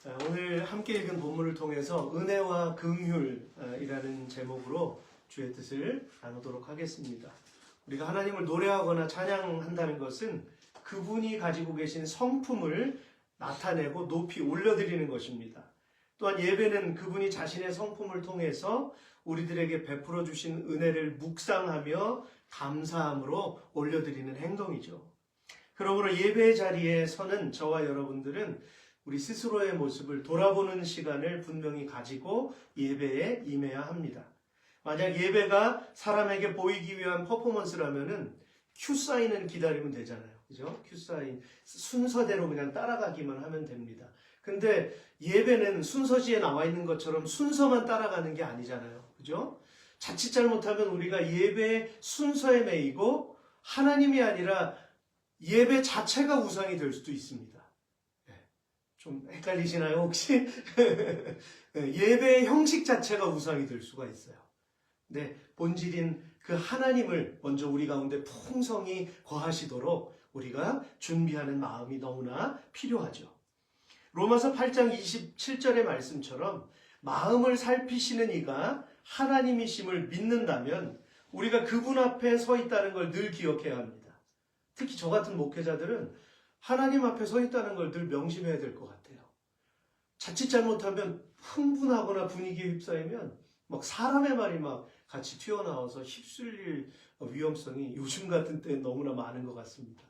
오늘 함께 읽은 본문을 통해서 은혜와 긍휼이라는 제목으로 주의 뜻을 나누도록 하겠습니다. 우리가 하나님을 노래하거나 찬양한다는 것은 그분이 가지고 계신 성품을 나타내고 높이 올려드리는 것입니다. 또한 예배는 그분이 자신의 성품을 통해서 우리들에게 베풀어 주신 은혜를 묵상하며 감사함으로 올려드리는 행동이죠. 그러므로 예배의 자리에 서는 저와 여러분들은 우리 스스로의 모습을 돌아보는 시간을 분명히 가지고 예배에 임해야 합니다. 만약 예배가 사람에게 보이기 위한 퍼포먼스라면은 큐사인은 기다리면 되잖아요. 그죠? 큐사인. 순서대로 그냥 따라가기만 하면 됩니다. 근데 예배는 순서지에 나와 있는 것처럼 순서만 따라가는 게 아니잖아요. 그죠? 자칫 잘못하면 우리가 예배의 순서에 매이고 하나님이 아니라 예배 자체가 우상이 될 수도 있습니다. 좀 헷갈리시나요, 혹시? 예배의 형식 자체가 우상이 될 수가 있어요. 네, 본질인 그 하나님을 먼저 우리 가운데 풍성히 거하시도록 우리가 준비하는 마음이 너무나 필요하죠. 로마서 8장 27절의 말씀처럼 마음을 살피시는 이가 하나님이심을 믿는다면 우리가 그분 앞에 서 있다는 걸 늘 기억해야 합니다. 특히 저 같은 목회자들은 하나님 앞에 서 있다는 걸 늘 명심해야 될 것 같아요. 자칫 잘못하면 흥분하거나 분위기에 휩싸이면 막 사람의 말이 막 같이 튀어나와서 휩쓸릴 위험성이 요즘 같은 때는 너무나 많은 것 같습니다.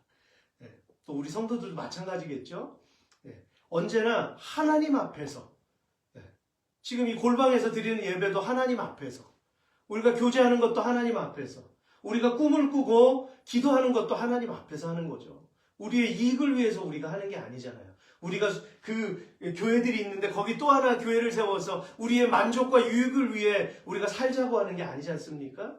또 우리 성도들도 마찬가지겠죠. 언제나 하나님 앞에서, 지금 이 골방에서 드리는 예배도 하나님 앞에서, 우리가 교제하는 것도 하나님 앞에서, 우리가 꿈을 꾸고 기도하는 것도 하나님 앞에서 하는 거죠. 우리의 이익을 위해서 우리가 하는 게 아니잖아요. 우리가 그 교회들이 있는데 거기 또 하나 교회를 세워서 우리의 만족과 유익을 위해 우리가 살자고 하는 게 아니지 않습니까?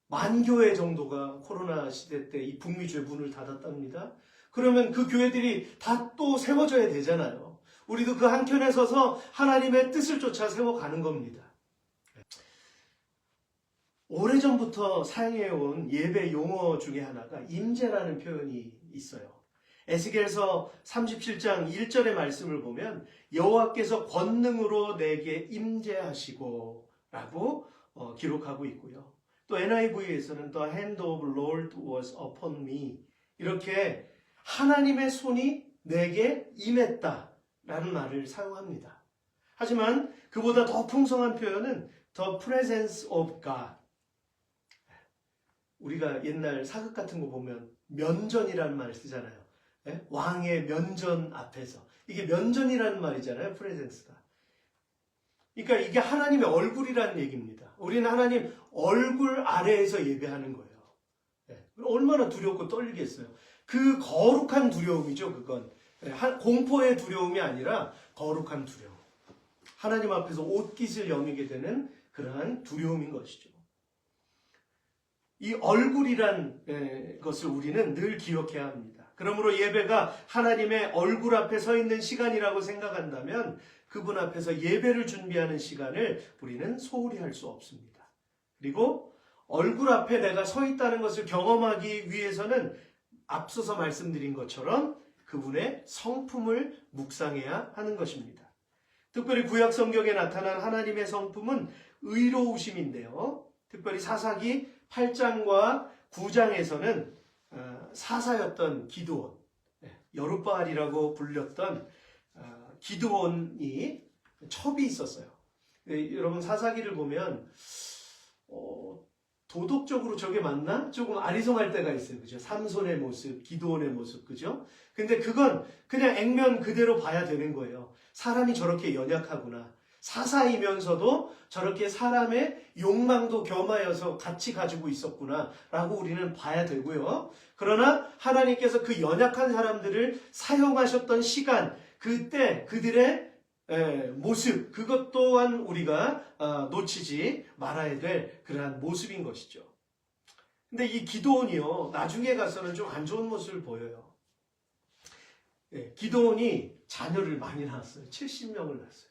10,000교회 정도가 코로나 시대 때 이 북미주에 문을 닫았답니다. 그러면 그 교회들이 다 또 세워져야 되잖아요. 우리도 그 한켠에 서서 하나님의 뜻을 쫓아 세워가는 겁니다. 오래전부터 사용해온 예배 용어 중에 하나가 임재라는 표현이 있어요. 에스겔서 37장 1절의 말씀을 보면 여호와께서 권능으로 내게 임재하시고 라고 기록하고 있고요. 또 NIV에서는 The hand of the Lord was upon me, 이렇게 하나님의 손이 내게 임했다 라는 말을 사용합니다. 하지만 그보다 더 풍성한 표현은 The presence of God, 우리가 옛날 사극 같은 거 보면 면전이라는 말을 쓰잖아요. 왕의 면전 앞에서. 이게 면전이라는 말이잖아요. 프레젠스가. 그러니까 이게 하나님의 얼굴이라는 얘기입니다. 우리는 하나님 얼굴 아래에서 예배하는 거예요. 얼마나 두렵고 떨리겠어요. 그 거룩한 두려움이죠. 그건 공포의 두려움이 아니라 거룩한 두려움. 하나님 앞에서 옷깃을 여미게 되는 그러한 두려움인 것이죠. 이 얼굴이란 것을 우리는 늘 기억해야 합니다. 그러므로 예배가 하나님의 얼굴 앞에 서 있는 시간이라고 생각한다면 그분 앞에서 예배를 준비하는 시간을 우리는 소홀히 할 수 없습니다. 그리고 얼굴 앞에 내가 서 있다는 것을 경험하기 위해서는 앞서서 말씀드린 것처럼 그분의 성품을 묵상해야 하는 것입니다. 특별히 구약 성경에 나타난 하나님의 성품은 의로우심인데요. 특별히 사사기 8장과 9장에서는 사사였던 기드온, 여룻바알이라고 불렸던 기드온이 첩이 있었어요. 여러분 사사기를 보면 도덕적으로 저게 맞나? 조금 아리송할 때가 있어요. 그죠? 삼손의 모습, 기드온의 모습, 그죠? 근데 그건 그냥 액면 그대로 봐야 되는 거예요. 사람이 저렇게 연약하구나. 사사이면서도 저렇게 사람의 욕망도 겸하여서 같이 가지고 있었구나 라고 우리는 봐야 되고요. 그러나 하나님께서 그 연약한 사람들을 사용하셨던 시간, 그때 그들의 모습, 그것 또한 우리가 놓치지 말아야 될 그러한 모습인 것이죠. 근데 이 기드온이요, 나중에 가서는 좀 안 좋은 모습을 보여요. 기드온이 자녀를 많이 낳았어요. 70명을 낳았어요.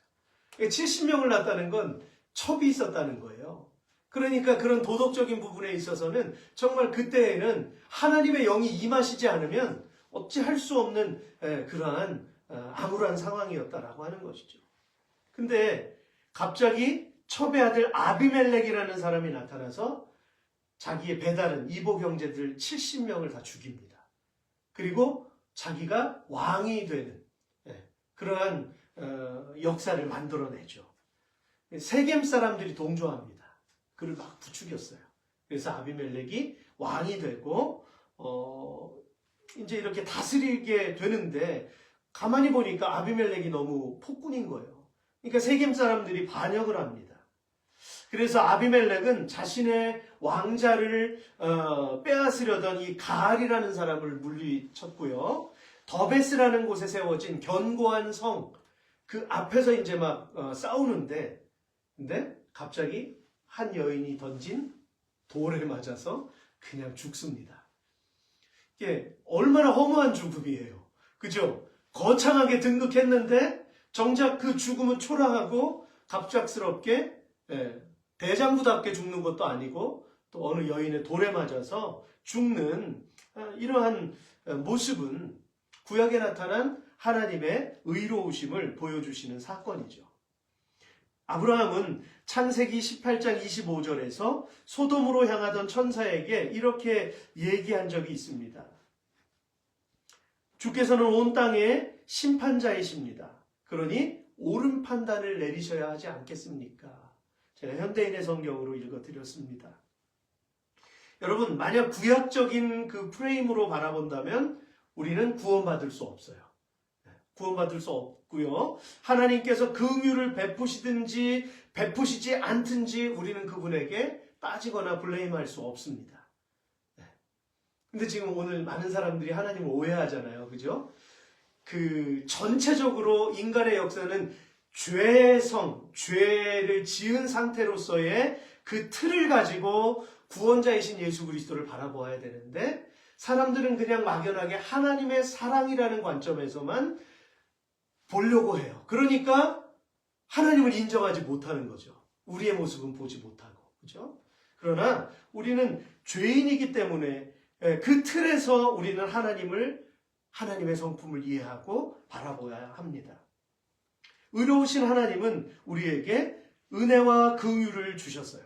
70명을 낳았다는 건 첩이 있었다는 거예요. 그러니까 그런 도덕적인 부분에 있어서는 정말 그때에는 하나님의 영이 임하시지 않으면 어찌할 수 없는 그러한 암울한 상황이었다라고 하는 것이죠. 근데 갑자기 첩의 아들 아비멜렉이라는 사람이 나타나서 자기의 배다른 이복 형제들 70명을 다 죽입니다. 그리고 자기가 왕이 되는 그러한 역사를 만들어내죠. 세겜 사람들이 동조합니다. 그를 막 부추겼어요. 그래서 아비멜렉이 왕이 되고 이제 이렇게 다스리게 되는데 가만히 보니까 아비멜렉이 너무 폭군인 거예요. 그러니까 세겜 사람들이 반역을 합니다. 그래서 아비멜렉은 자신의 왕자를 빼앗으려던 이 가알이라는 사람을 물리쳤고요. 더베스라는 곳에 세워진 견고한 성, 그 앞에서 이제 막 싸우는데, 근데 갑자기 한 여인이 던진 돌에 맞아서 그냥 죽습니다. 이게 얼마나 허무한 죽음이에요. 그죠? 거창하게 등극했는데 정작 그 죽음은 초라하고 갑작스럽게 대장부답게 죽는 것도 아니고 또 어느 여인의 돌에 맞아서 죽는 이러한 모습은 구약에 나타난 하나님의 의로우심을 보여주시는 사건이죠. 아브라함은 창세기 18장 25절에서 소돔으로 향하던 천사에게 이렇게 얘기한 적이 있습니다. 주께서는 온 땅의 심판자이십니다. 그러니 옳은 판단을 내리셔야 하지 않겠습니까? 제가 현대인의 성경으로 읽어드렸습니다. 여러분, 만약 구약적인 그 프레임으로 바라본다면 우리는 구원받을 수 없어요. 구원받을 수 없고요. 하나님께서 긍휼을 베푸시든지 베푸시지 않든지 우리는 그분에게 따지거나 블레임할 수 없습니다. 근데 지금 오늘 많은 사람들이 하나님을 오해하잖아요. 그죠? 그 전체적으로 인간의 역사는 죄를 지은 상태로서의 그 틀을 가지고 구원자이신 예수 그리스도를 바라보아야 되는데 사람들은 그냥 막연하게 하나님의 사랑이라는 관점에서만 보려고 해요. 그러니까 하나님을 인정하지 못하는 거죠. 우리의 모습은 보지 못하고. 그죠? 그러나 우리는 죄인이기 때문에 그 틀에서 우리는 하나님의 성품을 이해하고 바라보아야 합니다. 의로우신 하나님은 우리에게 은혜와 긍휼을 주셨어요.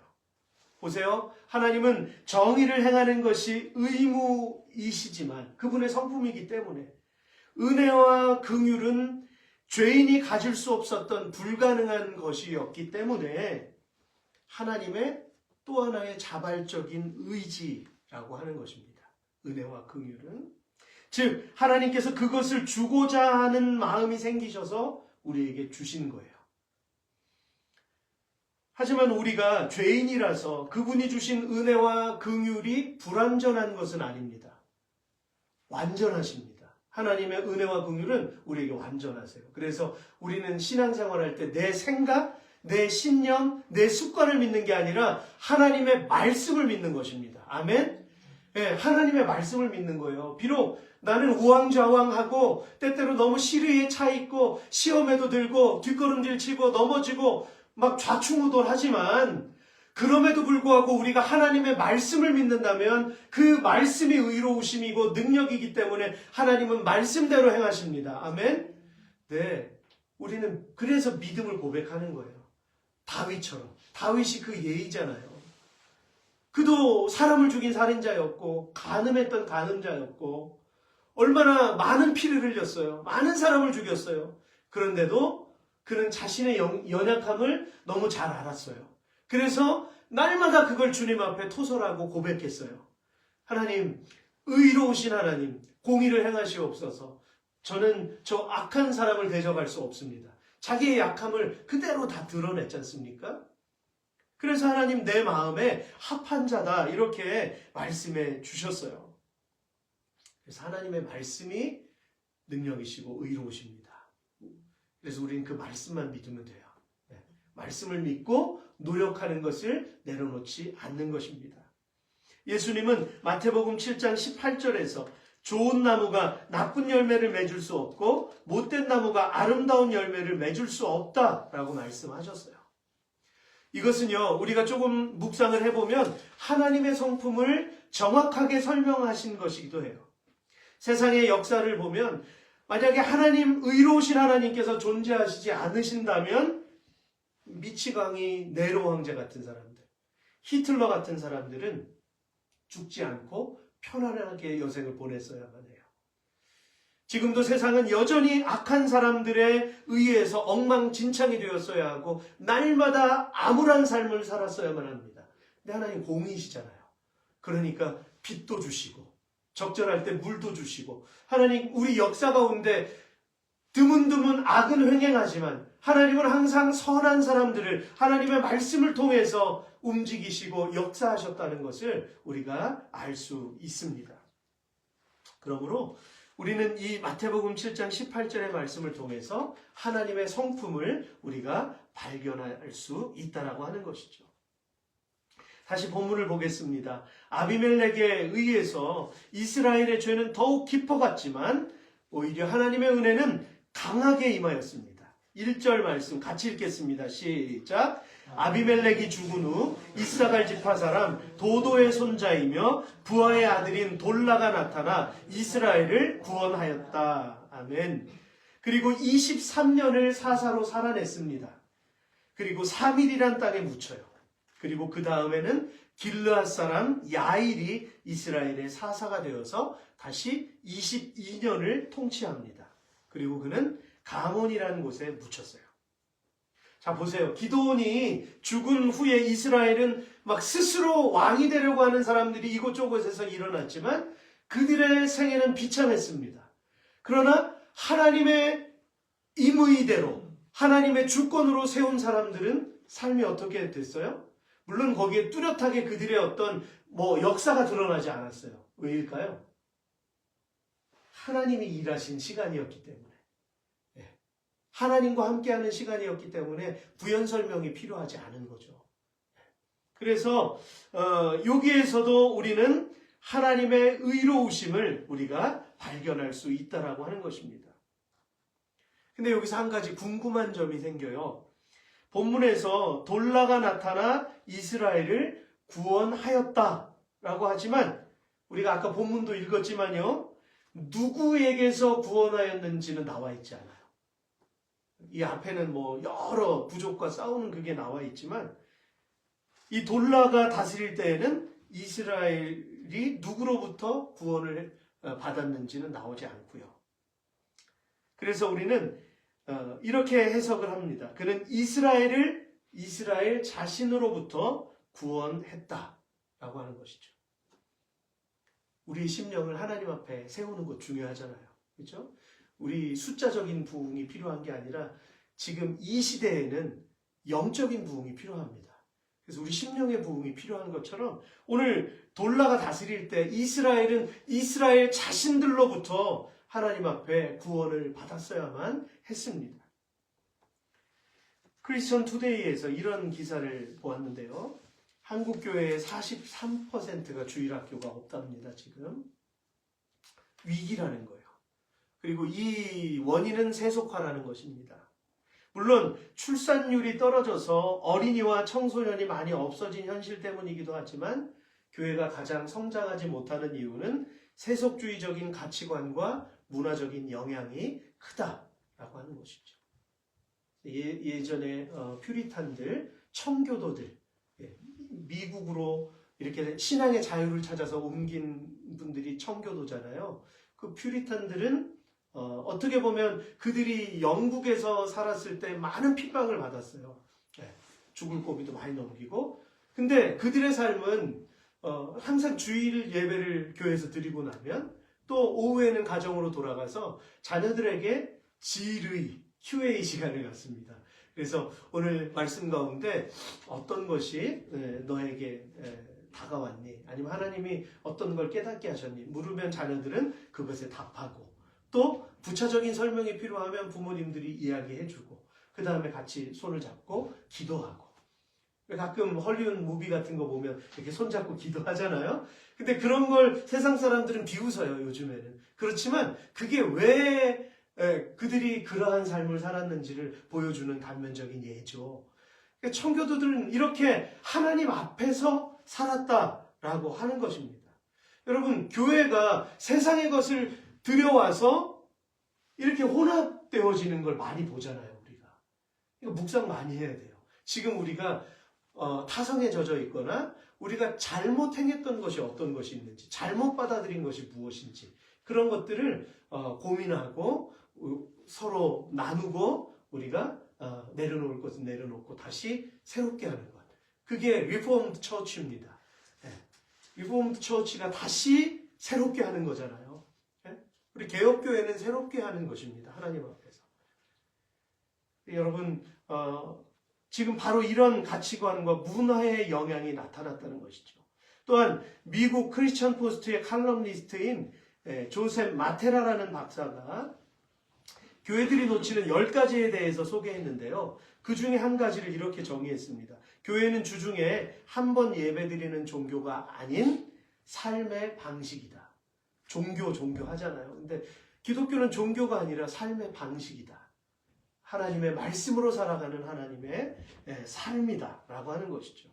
보세요. 하나님은 정의를 행하는 것이 의무이시지만 그분의 성품이기 때문에 은혜와 긍휼은 죄인이 가질 수 없었던 불가능한 것이었기 때문에 하나님의 또 하나의 자발적인 의지라고 하는 것입니다. 은혜와 긍휼은. 즉 하나님께서 그것을 주고자 하는 마음이 생기셔서 우리에게 주신 거예요. 하지만 우리가 죄인이라서 그분이 주신 은혜와 긍휼이 불완전한 것은 아닙니다. 완전하십니다. 하나님의 은혜와 긍휼은 우리에게 완전하세요. 그래서 우리는 신앙생활할 때 내 생각, 내 신념, 내 습관을 믿는 게 아니라 하나님의 말씀을 믿는 것입니다. 아멘? 네, 하나님의 말씀을 믿는 거예요. 비록 나는 우왕좌왕하고 때때로 너무 시류에 차 있고 시험에도 들고 뒷걸음질 치고 넘어지고 막 좌충우돌하지만 그럼에도 불구하고 우리가 하나님의 말씀을 믿는다면 그 말씀이 의로우심이고 능력이기 때문에 하나님은 말씀대로 행하십니다. 아멘? 네, 우리는 그래서 믿음을 고백하는 거예요. 다윗처럼. 다윗이 그 예이잖아요. 그도 사람을 죽인 살인자였고 간음했던 간음자였고 얼마나 많은 피를 흘렸어요. 많은 사람을 죽였어요. 그런데도 그는 자신의 연약함을 너무 잘 알았어요. 그래서 날마다 그걸 주님 앞에 토설하고 고백했어요. 하나님, 의로우신 하나님, 공의를 행하시옵소서. 저는 저 악한 사람을 대적할 수 없습니다. 자기의 약함을 그대로 다 드러냈지 않습니까? 그래서 하나님 내 마음에 합한 자다 이렇게 말씀해 주셨어요. 그래서 하나님의 말씀이 능력이시고 의로우십니다. 그래서 우리는 그 말씀만 믿으면 돼요. 말씀을 믿고 노력하는 것을 내려놓지 않는 것입니다. 예수님은 마태복음 7장 18절에서 좋은 나무가 나쁜 열매를 맺을 수 없고 못된 나무가 아름다운 열매를 맺을 수 없다라고 말씀하셨어요. 이것은요, 우리가 조금 묵상을 해보면 하나님의 성품을 정확하게 설명하신 것이기도 해요. 세상의 역사를 보면 만약에 하나님, 의로우신 하나님께서 존재하시지 않으신다면 미치광이 네로 황제 같은 사람들, 히틀러 같은 사람들은 죽지 않고 편안하게 여생을 보냈어야만 해요. 지금도 세상은 여전히 악한 사람들에 의해서 엉망진창이 되었어야 하고 날마다 암울한 삶을 살았어야만 합니다. 근데 하나님 공의시잖아요. 그러니까 빛도 주시고 적절할 때 물도 주시고, 하나님 우리 역사 가운데 드문드문 악은 횡행하지만 하나님은 항상 선한 사람들을 하나님의 말씀을 통해서 움직이시고 역사하셨다는 것을 우리가 알 수 있습니다. 그러므로 우리는 이 마태복음 7장 18절의 말씀을 통해서 하나님의 성품을 우리가 발견할 수 있다라고 하는 것이죠. 다시 본문을 보겠습니다. 아비멜렉에 의해서 이스라엘의 죄는 더욱 깊어갔지만 오히려 하나님의 은혜는 강하게 임하였습니다. 1절 말씀 같이 읽겠습니다. 시작. 아비멜렉이 죽은 후 이사갈 지파 사람 도도의 손자이며 부하의 아들인 돌라가 나타나 이스라엘을 구원하였다. 아멘. 그리고 23년을 사사로 살아냈습니다. 그리고 3일이란 땅에 묻혀요. 그리고 그 다음에는 길르앗 사람 야일이 이스라엘의 사사가 되어서 다시 22년을 통치합니다. 그리고 그는 가몬이라는 곳에 묻혔어요. 자, 보세요. 기드온이 죽은 후에 이스라엘은 막 스스로 왕이 되려고 하는 사람들이 이곳저곳에서 일어났지만 그들의 생애는 비참했습니다. 그러나 하나님의 임의대로 하나님의 주권으로 세운 사람들은 삶이 어떻게 됐어요? 물론 거기에 뚜렷하게 그들의 어떤 역사가 드러나지 않았어요. 왜일까요? 하나님이 일하신 시간이었기 때문에, 하나님과 함께하는 시간이었기 때문에 부연 설명이 필요하지 않은 거죠. 그래서 여기에서도 우리는 하나님의 의로우심을 우리가 발견할 수 있다라고 하는 것입니다. 근데 여기서 한 가지 궁금한 점이 생겨요. 본문에서 돌라가 나타나 이스라엘을 구원하였다라고 하지만 우리가 아까 본문도 읽었지만요, 누구에게서 구원하였는지는 나와 있지 않아요. 이 앞에는 여러 부족과 싸우는 그게 나와 있지만 이 돌라가 다스릴 때에는 이스라엘이 누구로부터 구원을 받았는지는 나오지 않고요. 그래서 우리는 이렇게 해석을 합니다. 그는 이스라엘 자신으로부터 구원했다라고 하는 것이죠. 우리의 심령을 하나님 앞에 세우는 것 중요하잖아요. 그렇죠? 우리 숫자적인 부흥이 필요한 게 아니라 지금 이 시대에는 영적인 부흥이 필요합니다. 그래서 우리 심령의 부흥이 필요한 것처럼 오늘 돌라가 다스릴 때 이스라엘은 이스라엘 자신들로부터 하나님 앞에 구원을 받았어야만 했습니다. 크리스천 투데이에서 이런 기사를 보았는데요. 한국 교회의 43%가 주일학교가 없답니다. 지금 위기라는 거예요. 그리고 이 원인은 세속화라는 것입니다. 물론 출산율이 떨어져서 어린이와 청소년이 많이 없어진 현실 때문이기도 하지만 교회가 가장 성장하지 못하는 이유는 세속주의적인 가치관과 문화적인 영향이 크다라고 하는 것이죠. 예전에 퓨리탄들, 청교도들, 미국으로 이렇게 신앙의 자유를 찾아서 옮긴 분들이 청교도잖아요. 그 퓨리탄들은 어떻게 보면 그들이 영국에서 살았을 때 많은 핍박을 받았어요. 죽을 고비도 많이 넘기고. 근데 그들의 삶은 항상 주일 예배를 교회에서 드리고 나면 또 오후에는 가정으로 돌아가서 자녀들에게 질의, QA 시간을 갖습니다. 그래서 오늘 말씀 가운데 어떤 것이 너에게 다가왔니? 아니면 하나님이 어떤 걸 깨닫게 하셨니? 물으면 자녀들은 그것에 답하고, 또 부차적인 설명이 필요하면 부모님들이 이야기해주고, 그 다음에 같이 손을 잡고 기도하고. 가끔 헐리우드 무비 같은 거 보면 이렇게 손잡고 기도하잖아요. 근데 그런 걸 세상 사람들은 비웃어요, 요즘에는. 그렇지만 그게 왜 그들이 그러한 삶을 살았는지를 보여주는 단면적인 예죠. 청교도들은 이렇게 하나님 앞에서 살았다라고 하는 것입니다. 여러분, 교회가 세상의 것을 들여와서 이렇게 혼합되어지는 걸 많이 보잖아요, 우리가. 이거 묵상 많이 해야 돼요. 지금 우리가 타성에 젖어 있거나 우리가 잘못 행했던 것이 어떤 것이 있는지, 잘못 받아들인 것이 무엇인지, 그런 것들을 고민하고 서로 나누고 우리가 내려놓을 것은 내려놓고 다시 새롭게 하는 것. 그게 리포먼드 처치입니다. 리포먼드 처치가 다시 새롭게 하는 거잖아요. 우리 개혁교회는 새롭게 하는 것입니다. 하나님 앞에서. 여러분, 지금 바로 이런 가치관과 문화의 영향이 나타났다는 것이죠. 또한 미국 크리스천 포스트의 칼럼니스트인 조셉 마테라라는 박사가 교회들이 놓치는 10가지에 대해서 소개했는데요. 그 중에 한 가지를 이렇게 정의했습니다. 교회는 주중에 한 번 예배드리는 종교가 아닌 삶의 방식이다. 종교 하잖아요. 근데 기독교는 종교가 아니라 삶의 방식이다. 하나님의 말씀으로 살아가는 하나님의 삶이다 라고 하는 것이죠.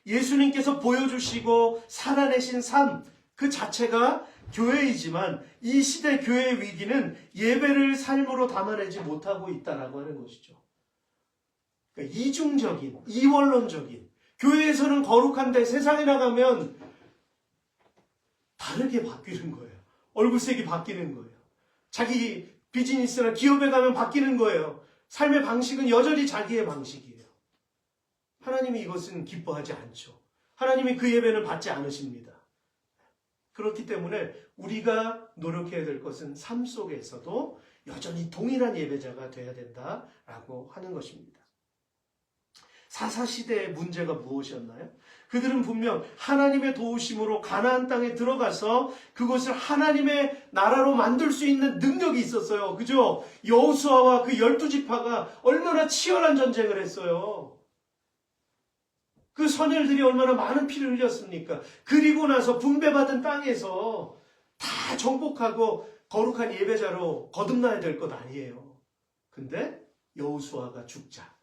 예수님께서 보여주시고 살아내신 삶 그 자체가 교회이지만 이 시대 교회의 위기는 예배를 삶으로 담아내지 못하고 있다라고 하는 것이죠. 그러니까 이중적인, 이원론적인, 교회에서는 거룩한데 세상에 나가면 다르게 바뀌는 거예요. 얼굴색이 바뀌는 거예요. 자기 비즈니스나 기업에 가면 바뀌는 거예요. 삶의 방식은 여전히 자기의 방식이에요. 하나님이 이것은 기뻐하지 않죠. 하나님이 그 예배는 받지 않으십니다. 그렇기 때문에 우리가 노력해야 될 것은 삶 속에서도 여전히 동일한 예배자가 되어야 된다라고 하는 것입니다. 사사시대의 문제가 무엇이었나요? 그들은 분명 하나님의 도우심으로 가나안 땅에 들어가서 그것을 하나님의 나라로 만들 수 있는 능력이 있었어요. 그죠? 여호수아와 그 12지파가 얼마나 치열한 전쟁을 했어요. 그 선열들이 얼마나 많은 피를 흘렸습니까? 그리고 나서 분배받은 땅에서 다 정복하고 거룩한 예배자로 거듭나야 될 것 아니에요. 근데 여호수아가 죽자,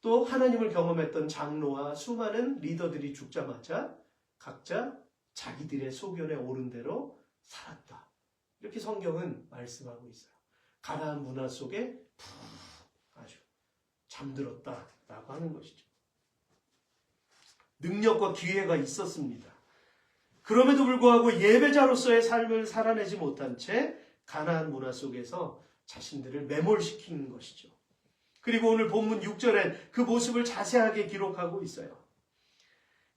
또 하나님을 경험했던 장로와 수많은 리더들이 죽자마자 각자 자기들의 소견에 오른 대로 살았다. 이렇게 성경은 말씀하고 있어요. 가나안 문화 속에 푹 아주 잠들었다라고 하는 것이죠. 능력과 기회가 있었습니다. 그럼에도 불구하고 예배자로서의 삶을 살아내지 못한 채 가나안 문화 속에서 자신들을 매몰시킨 것이죠. 그리고 오늘 본문 6절엔 그 모습을 자세하게 기록하고 있어요.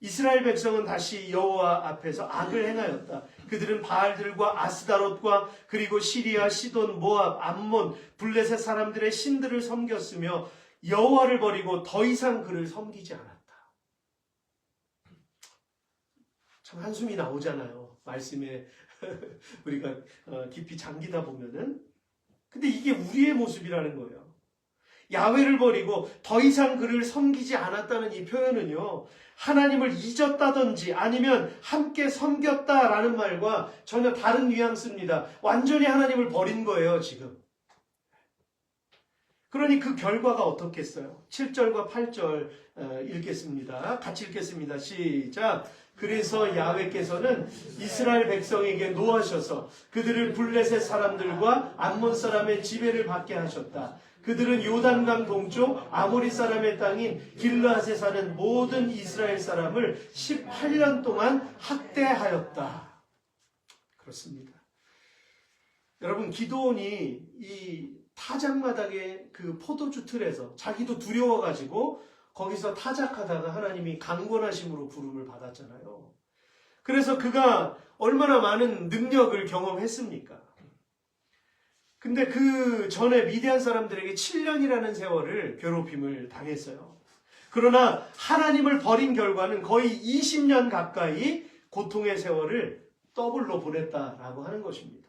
이스라엘 백성은 다시 여호와 앞에서 악을 행하였다. 그들은 바알들과 아스다롯과 그리고 시리아, 시돈, 모압, 암몬, 블레셋 사람들의 신들을 섬겼으며 여호와를 버리고 더 이상 그를 섬기지 않았다. 참 한숨이 나오잖아요. 말씀에 우리가 깊이 잠기다 보면은. 근데 이게 우리의 모습이라는 거예요. 야훼를 버리고 더 이상 그를 섬기지 않았다는 이 표현은요, 하나님을 잊었다든지 아니면 함께 섬겼다라는 말과 전혀 다른 뉘앙스입니다. 완전히 하나님을 버린 거예요, 지금. 그러니 그 결과가 어떻겠어요? 7절과 8절 읽겠습니다. 같이 읽겠습니다. 시작. 그래서 야훼께서는 이스라엘 백성에게 노하셔서 그들을 블레셋 사람들과 암몬 사람의 지배를 받게 하셨다. 그들은 요단강 동쪽 아모리 사람의 땅인 길르앗에 사는 모든 이스라엘 사람을 18년 동안 학대하였다. 그렇습니다. 여러분, 기드온이 이 타작마당의 그 포도주 틀에서 자기도 두려워가지고 거기서 타작하다가 하나님이 강권하심으로 부름을 받았잖아요. 그래서 그가 얼마나 많은 능력을 경험했습니까? 근데 그 전에 미디안 사람들에게 7년이라는 세월을 괴롭힘을 당했어요. 그러나 하나님을 버린 결과는 거의 20년 가까이 고통의 세월을 더블로 보냈다라고 하는 것입니다.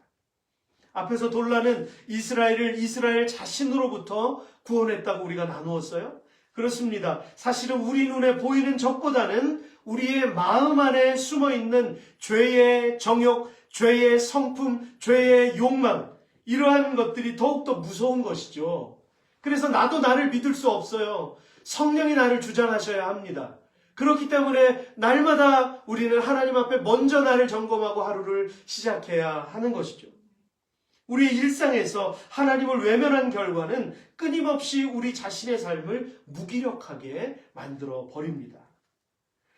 앞에서 돌라는 이스라엘을 이스라엘 자신으로부터 구원했다고 우리가 나누었어요. 그렇습니다. 사실은 우리 눈에 보이는 적보다는 우리의 마음 안에 숨어있는 죄의 정욕, 죄의 성품, 죄의 욕망, 이러한 것들이 더욱더 무서운 것이죠. 그래서 나도 나를 믿을 수 없어요. 성령이 나를 주장하셔야 합니다. 그렇기 때문에 날마다 우리는 하나님 앞에 먼저 나를 점검하고 하루를 시작해야 하는 것이죠. 우리 일상에서 하나님을 외면한 결과는 끊임없이 우리 자신의 삶을 무기력하게 만들어 버립니다.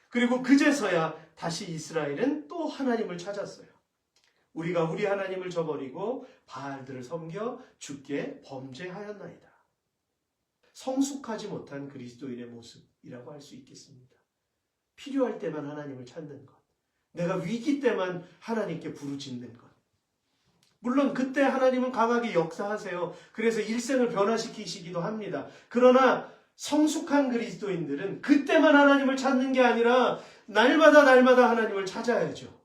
그리고 그제서야 다시 이스라엘은 또 하나님을 찾았어요. 우리가 우리 하나님을 저버리고 바알들을 섬겨 주께 범죄하였나이다. 성숙하지 못한 그리스도인의 모습이라고 할 수 있겠습니다. 필요할 때만 하나님을 찾는 것, 내가 위기 때만 하나님께 부르짖는 것. 물론 그때 하나님은 강하게 역사하세요. 그래서 일생을 변화시키시기도 합니다. 그러나 성숙한 그리스도인들은 그때만 하나님을 찾는 게 아니라 날마다 하나님을 찾아야죠.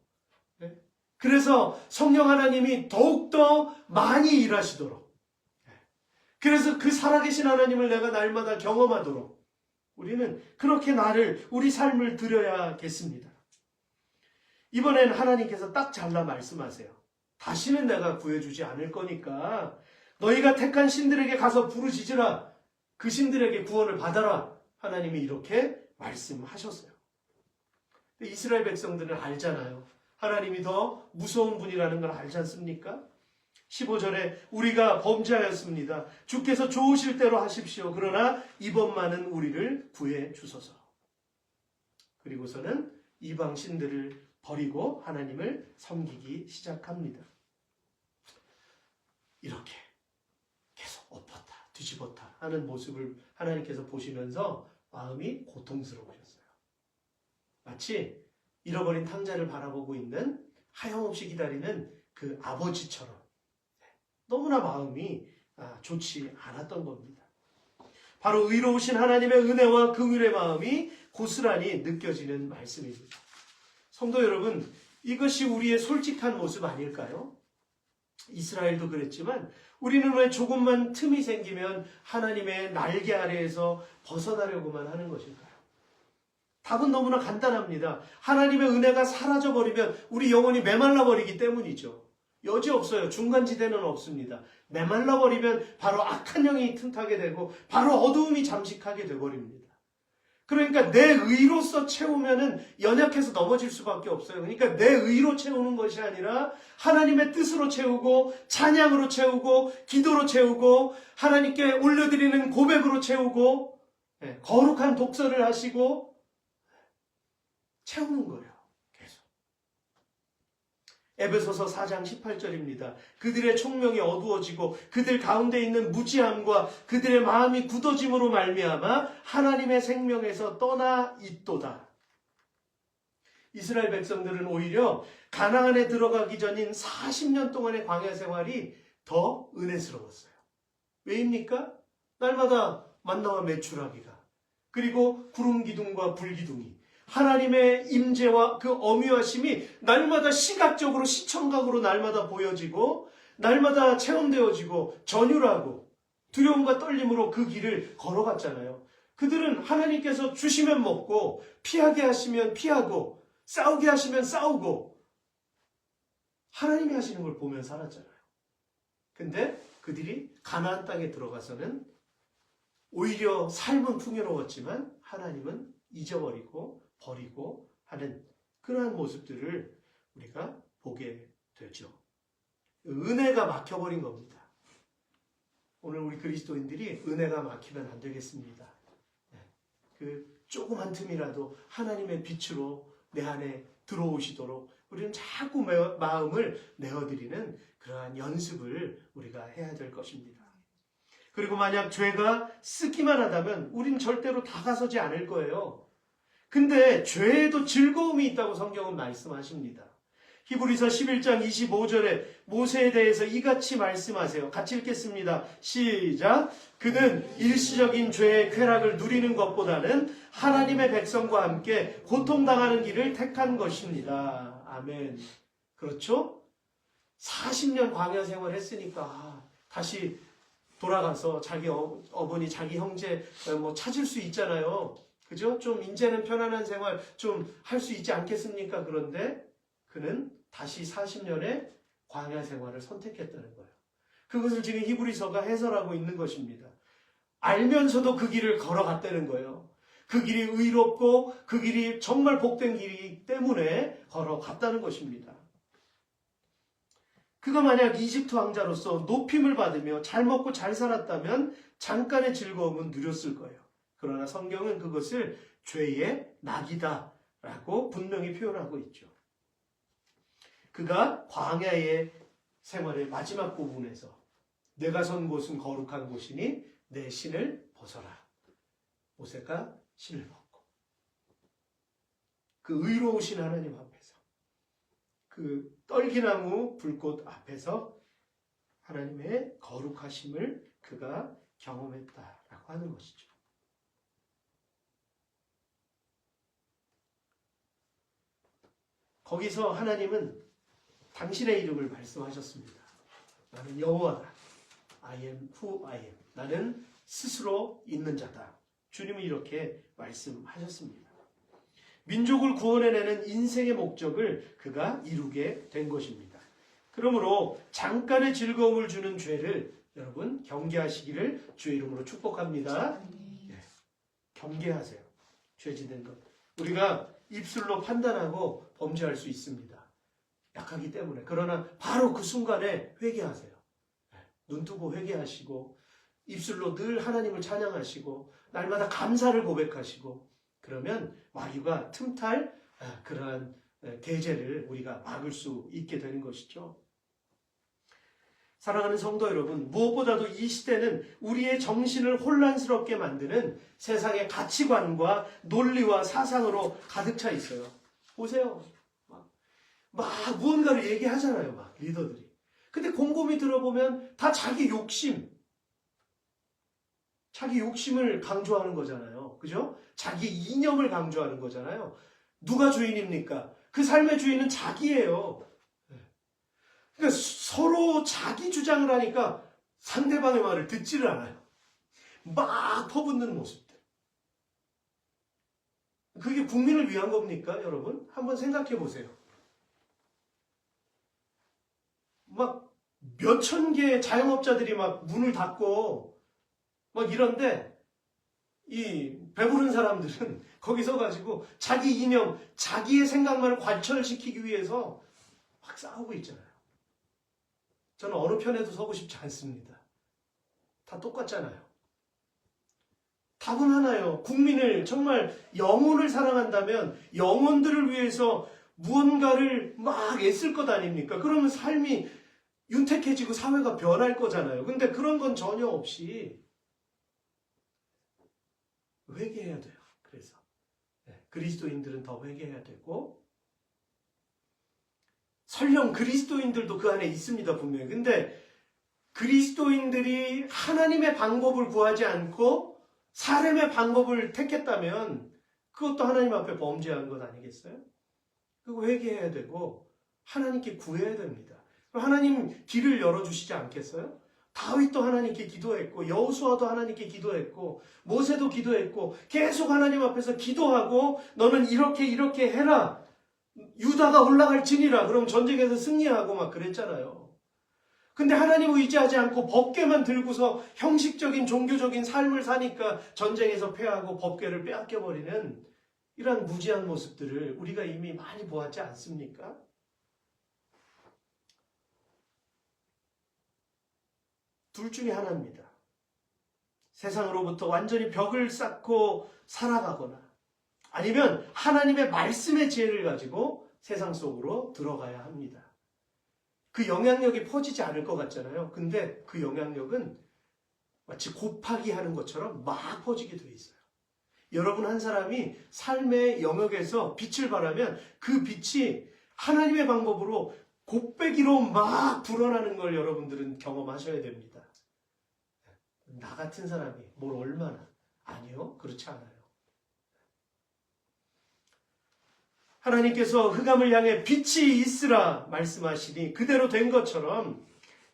그래서 성령 하나님이 더욱더 많이 일하시도록, 그래서 그 살아계신 하나님을 내가 날마다 경험하도록 우리는 그렇게 우리 삶을 드려야겠습니다. 이번엔 하나님께서 딱 잘라 말씀하세요. 다시는 내가 구해주지 않을 거니까 너희가 택한 신들에게 가서 부르짖으라. 그 신들에게 구원을 받아라. 하나님이 이렇게 말씀하셨어요. 이스라엘 백성들은 알잖아요. 하나님이 더 무서운 분이라는 걸 알지 않습니까? 15절에 우리가 범죄하였습니다. 주께서 좋으실 대로 하십시오. 그러나 이번만은 우리를 구해 주소서. 그리고서는 이방 신들을 버리고 하나님을 섬기기 시작합니다. 이렇게 계속 엎었다 뒤집었다 하는 모습을 하나님께서 보시면서 마음이 고통스러우셨어요. 마치 잃어버린 탕자를 바라보고 있는 하염없이 기다리는 그 아버지처럼 너무나 마음이 좋지 않았던 겁니다. 바로 의로우신 하나님의 은혜와 긍휼의 마음이 고스란히 느껴지는 말씀입니다. 성도 여러분, 이것이 우리의 솔직한 모습 아닐까요? 이스라엘도 그랬지만 우리는 왜 조금만 틈이 생기면 하나님의 날개 아래에서 벗어나려고만 하는 것일까요? 답은 너무나 간단합니다. 하나님의 은혜가 사라져버리면 우리 영혼이 메말라버리기 때문이죠. 여지 없어요. 중간지대는 없습니다. 메말라버리면 바로 악한 영이 틈타게 되고 바로 어두움이 잠식하게 되어버립니다. 그러니까 내 의로서 채우면은 연약해서 넘어질 수밖에 없어요. 그러니까 내 의로 채우는 것이 아니라 하나님의 뜻으로 채우고 찬양으로 채우고 기도로 채우고 하나님께 올려드리는 고백으로 채우고 거룩한 독서를 하시고 채우는 거예요. 계속. 에베소서 4장 18절입니다. 그들의 총명이 어두워지고 그들 가운데 있는 무지함과 그들의 마음이 굳어짐으로 말미암아 하나님의 생명에서 떠나 있도다. 이스라엘 백성들은 오히려 가나안에 들어가기 전인 40년 동안의 광야 생활이 더 은혜스러웠어요. 왜입니까? 날마다 만나와 메추라기가, 그리고 구름 기둥과 불 기둥이, 하나님의 임재와 그 어미하심이 날마다 시각적으로 시청각으로 날마다 보여지고 날마다 체험되어지고 전율하고 두려움과 떨림으로 그 길을 걸어갔잖아요. 그들은 하나님께서 주시면 먹고 피하게 하시면 피하고 싸우게 하시면 싸우고 하나님이 하시는 걸 보면 살았잖아요. 근데 그들이 가나안 땅에 들어가서는 오히려 삶은 풍요로웠지만 하나님은 잊어버리고 버리고 하는 그러한 모습들을 우리가 보게 되죠. 은혜가 막혀버린 겁니다. 오늘 우리 그리스도인들이 은혜가 막히면 안 되겠습니다. 그 조그만 틈이라도 하나님의 빛으로 내 안에 들어오시도록 우리는 자꾸 마음을 내어드리는 그러한 연습을 우리가 해야 될 것입니다. 그리고 만약 죄가 쓰기만 하다면 우린 절대로 다가서지 않을 거예요. 근데 죄에도 즐거움이 있다고 성경은 말씀하십니다. 히브리서 11장 25절에 모세에 대해서 이같이 말씀하세요. 같이 읽겠습니다. 시작. 그는 일시적인 죄의 쾌락을 누리는 것보다는 하나님의 백성과 함께 고통당하는 길을 택한 것입니다. 아멘. 그렇죠? 40년 광야 생활 했으니까 다시 돌아가서 자기 어머니, 자기 형제 찾을 수 있잖아요. 그죠? 좀 이제는 편안한 생활 좀 할 수 있지 않겠습니까? 그런데 그는 다시 40년의 광야 생활을 선택했다는 거예요. 그것을 지금 히브리서가 해설하고 있는 것입니다. 알면서도 그 길을 걸어갔다는 거예요. 그 길이 의롭고 그 길이 정말 복된 길이기 때문에 걸어갔다는 것입니다. 그가 만약 이집트 왕자로서 높임을 받으며 잘 먹고 잘 살았다면 잠깐의 즐거움은 누렸을 거예요. 그러나 성경은 그것을 죄의 낙이다라고 분명히 표현하고 있죠. 그가 광야의 생활의 마지막 부분에서 내가 선 곳은 거룩한 곳이니 내 신을 벗어라. 모세가 신을 벗고 그 의로우신 하나님 앞에서 그 떨기나무 불꽃 앞에서 하나님의 거룩하심을 그가 경험했다라고 하는 것이죠. 거기서 하나님은 당신의 이름을 말씀하셨습니다. 나는 여호와다. I am who I am. 나는 스스로 있는 자다. 주님은 이렇게 말씀하셨습니다. 민족을 구원해내는 인생의 목적을 그가 이루게 된 것입니다. 그러므로 잠깐의 즐거움을 주는 죄를 여러분 경계하시기를 주의 이름으로 축복합니다. 네, 경계하세요. 죄 짓는 것. 우리가 입술로 판단하고 범죄할 수 있습니다. 약하기 때문에. 그러나 바로 그 순간에 회개하세요. 네, 눈 뜨고 회개하시고 입술로 늘 하나님을 찬양하시고 날마다 감사를 고백하시고 그러면 마귀가 틈탈 그러한 대죄를 우리가 막을 수 있게 되는 것이죠. 사랑하는 성도 여러분, 무엇보다도 이 시대는 우리의 정신을 혼란스럽게 만드는 세상의 가치관과 논리와 사상으로 가득 차 있어요. 보세요. 막 무언가를 얘기하잖아요. 막 리더들이. 근데 곰곰이 들어보면 다 자기 욕심을 강조하는 거잖아요. 그죠? 자기 이념을 강조하는 거잖아요. 누가 주인입니까? 그 삶의 주인은 자기예요. 그러니까 서로 자기 주장을 하니까 상대방의 말을 듣지를 않아요. 막 퍼붓는 모습들. 그게 국민을 위한 겁니까, 여러분? 한번 생각해 보세요. 막 몇천 개의 자영업자들이 막 문을 닫고 막 이런데 이 배부른 사람들은 거기 서가지고 자기 이념, 자기의 생각만을 관철시키기 위해서 막 싸우고 있잖아요. 저는 어느 편에도 서고 싶지 않습니다. 다 똑같잖아요. 답은 하나요. 국민을 정말 영혼을 사랑한다면 영혼들을 위해서 무언가를 막 애쓸 것 아닙니까? 그러면 삶이 윤택해지고 사회가 변할 거잖아요. 근데 그런 건 전혀 없이 회개해야 돼요. 그래서 그리스도인들은 더 회개해야 되고 설령 그리스도인들도 그 안에 있습니다. 분명히. 근데 그리스도인들이 하나님의 방법을 구하지 않고 사람의 방법을 택했다면 그것도 하나님 앞에 범죄한 것 아니겠어요? 그거 회개해야 되고 하나님께 구해야 됩니다. 하나님 길을 열어주시지 않겠어요? 다윗도 하나님께 기도했고 여호수아도 하나님께 기도했고 모세도 기도했고 계속 하나님 앞에서 기도하고 너는 이렇게 해라. 유다가 올라갈지니라. 그럼 전쟁에서 승리하고 막 그랬잖아요. 근데 하나님을 의지하지 않고 법궤만 들고서 형식적인 종교적인 삶을 사니까 전쟁에서 패하고 법궤를 빼앗겨버리는 이러한 무지한 모습들을 우리가 이미 많이 보았지 않습니까? 둘 중에 하나입니다. 세상으로부터 완전히 벽을 쌓고 살아가거나 아니면 하나님의 말씀의 지혜를 가지고 세상 속으로 들어가야 합니다. 그 영향력이 퍼지지 않을 것 같잖아요. 근데 그 영향력은 마치 곱하기 하는 것처럼 막 퍼지게 돼 있어요. 여러분 한 사람이 삶의 영역에서 빛을 발하면 그 빛이 하나님의 방법으로 곱빼기로 막 불어나는 걸 여러분들은 경험하셔야 됩니다. 나 같은 사람이 뭘 얼마나. 아니요. 그렇지 않아요. 하나님께서 흑암을 향해 빛이 있으라 말씀하시니 그대로 된 것처럼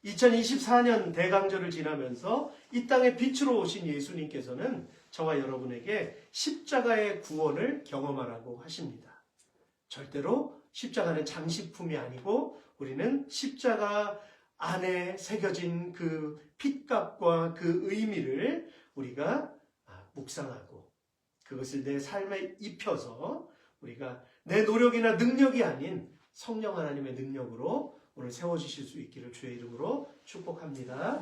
2024년 대강절을 지나면서 이 땅에 빛으로 오신 예수님께서는 저와 여러분에게 십자가의 구원을 경험하라고 하십니다. 절대로 십자가는 장식품이 아니고 우리는 십자가 안에 새겨진 그 핏값과 그 의미를 우리가 묵상하고 그것을 내 삶에 입혀서 우리가 내 노력이나 능력이 아닌 성령 하나님의 능력으로 오늘 세워지실 수 있기를 주의 이름으로 축복합니다.